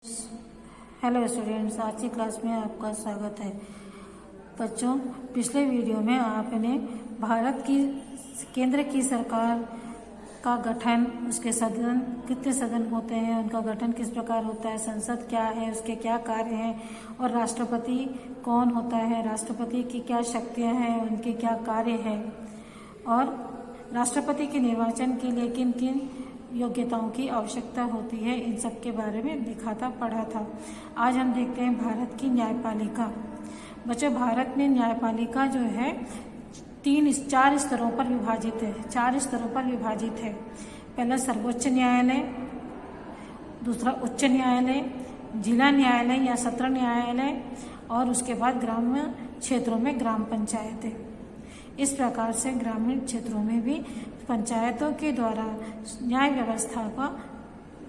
Hello students, आज की class में आपका स्वागत है। बच्चों, पिछले वीडियो में आपने भारत की केंद्र की सरकार का गठन, उसके सदन कितने सदन होते हैं, उनका गठन किस प्रकार होता है, संसद क्या है, उसके क्या कार्य हैं और राष्ट्रपति कौन होता है, राष्ट्रपति की क्या शक्तियां हैं, उनके क्या कार्य हैं और राष्ट्रपति के निर्वाचन के लिए किन किन योग्यताओं की आवश्यकता होती है, इन सब के बारे में लिखा था, पढ़ा था। आज हम देखते हैं भारत की न्यायपालिका। बच्चों, भारत में न्यायपालिका जो है चार स्तरों पर विभाजित है। 4 स्तरों पर विभाजित है। पहला सर्वोच्च न्यायालय, दूसरा उच्च न्यायालय, जिला न्यायालय या सत्र न्यायालय और उसके बाद ग्रामीण क्षेत्रों में ग्राम पंचायतें। इस प्रकार से ग्रामीण क्षेत्रों में भी पंचायतों के द्वारा न्याय व्यवस्था का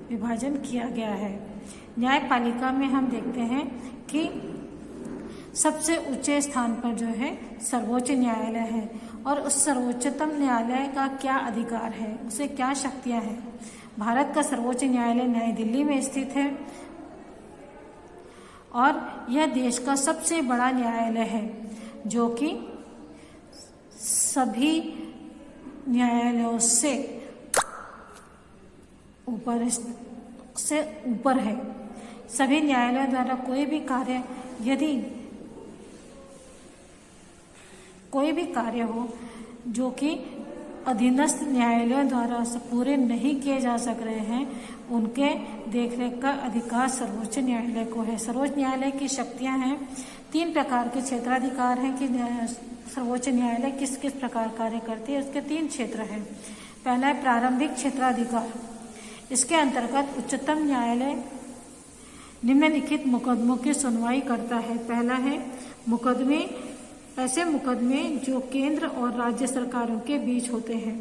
विभाजन किया गया है। न्यायपालिका में हम देखते हैं कि सबसे ऊंचे स्थान पर जो है सर्वोच्च न्यायालय है और उस सर्वोच्चतम न्यायालय का क्या अधिकार है, उसे क्या शक्तियां हैं। भारत का सर्वोच्च न्यायालय नई दिल्ली में स्थित है और यह देश का सबसे बड़ा न्यायालय है, जो कि सभी न्यायालयों से ऊपर है। सभी न्यायालयों द्वारा कोई भी कार्य हो जो कि अधीनस्थ न्यायालयों द्वारा पूरे नहीं किए जा सक रहे हैं, उनके देखरेख का अधिकार सर्वोच्च न्यायालय को है। सर्वोच्च न्यायालय की शक्तियां हैं, 3 प्रकार के क्षेत्राधिकार हैं कि सर्वोच्च न्यायालय किस किस प्रकार कार्य करती है। उसके 3 क्षेत्र हैं। पहला है प्रारंभिक क्षेत्राधिकार। इसके अंतर्गत उच्चतम न्यायालय निम्नलिखित मुकदमों की सुनवाई करता है। पहला है ऐसे मुकदमे जो केंद्र और राज्य सरकारों के बीच होते हैं।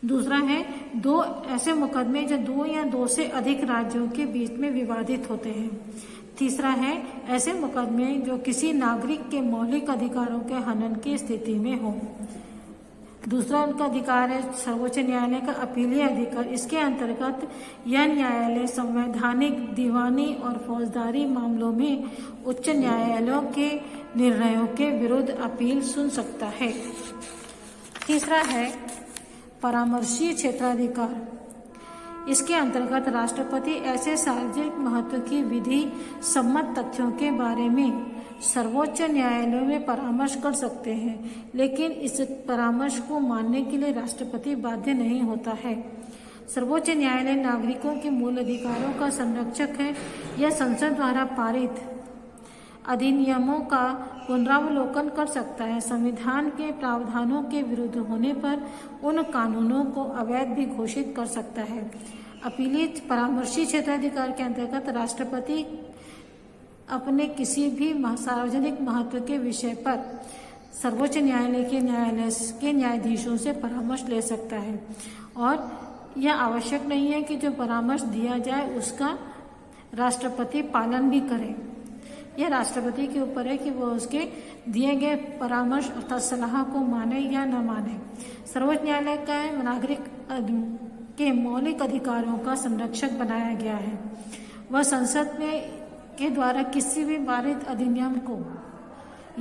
दूसरा है ऐसे मुकदमे जो 2 या 2 से अधिक राज्यों के बीच में विवादित होते हैं। तीसरा है ऐसे मुकदमे जो किसी नागरिक के मौलिक अधिकारों के हनन की स्थिति में हो। दूसरा उनका अधिकार है सर्वोच्च न्यायालय का अपीलीय अधिकार। इसके अंतर्गत यह न्यायालय संवैधानिक, दीवानी और फौजदारी मामलों में उच्च न्यायालयों के निर्णयों के विरुद्ध अपील सुन सकता है। तीसरा है परामर्शी क्षेत्राधिकार। इसके अंतर्गत राष्ट्रपति ऐसे सार्वजनिक महत्व की विधि सम्मत तथ्यों के बारे में सर्वोच्च न्यायालय में परामर्श कर सकते हैं, लेकिन इस परामर्श को मानने के लिए राष्ट्रपति बाध्य नहीं होता है। सर्वोच्च न्यायालय नागरिकों के मूल अधिकारों का संरक्षक है। यह संसद द्वारा पारित अधिनियमों का पुनरावलोकन कर सकता है। संविधान के प्रावधानों के विरुद्ध होने पर उन कानूनों को अवैध भी घोषित कर सकता है। अपीलीय परामर्शी क्षेत्राधिकार के अंतर्गत राष्ट्रपति अपने किसी भी सार्वजनिक महत्व के विषय पर सर्वोच्च न्यायालय के न्यायाधीशों से परामर्श ले सकता है और यह आवश्यक नहीं है कि जो परामर्श दिया जाए उसका राष्ट्रपति पालन भी करे। यह राष्ट्रपति के ऊपर है कि वो उसके दिए गए परामर्श अर्थात सलाह को माने या न माने। सर्वोच्च न्यायालय का नागरिक के मौलिक अधिकारों का संरक्षक बनाया गया है। वह संसद के द्वारा किसी भी पारित अधिनियम को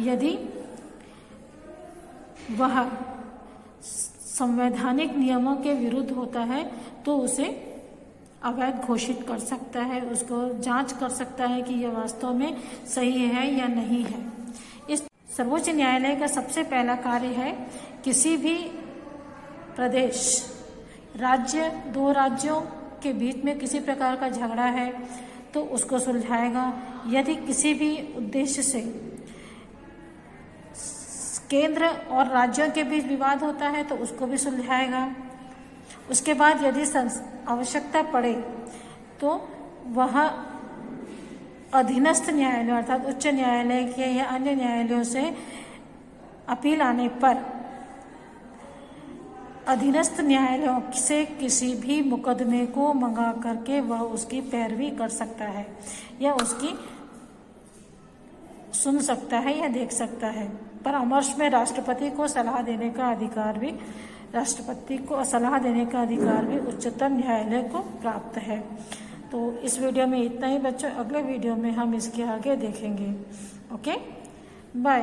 यदि वह संवैधानिक नियमों के विरुद्ध होता है तो उसे अवैध घोषित कर सकता है, उसको जांच कर सकता है कि यह वास्तव में सही है या नहीं है। इस सर्वोच्च न्यायालय का सबसे पहला कार्य है किसी भी प्रदेश, राज्य, 2 राज्यों के बीच में किसी प्रकार का झगड़ा है तो उसको सुलझाएगा। यदि किसी भी उद्देश्य से केंद्र और राज्यों के बीच विवाद होता है तो उसको भी सुलझाएगा। उसके बाद यदि आवश्यकता पड़े तो वह अधीनस्थ न्यायालय अर्थात उच्च न्यायालय के या अन्य न्यायालयों से अपील आने पर अधीनस्थ न्यायालयों से किसी भी मुकदमे को मंगा करके वह उसकी पैरवी कर सकता है या उसकी सुन सकता है या देख सकता है। परामर्श में राष्ट्रपति को सलाह देने का अधिकार भी उच्चतम न्यायालय को प्राप्त है। तो इस वीडियो में इतना ही बच्चों, अगले वीडियो में हम इसके आगे देखेंगे। Okay, bye.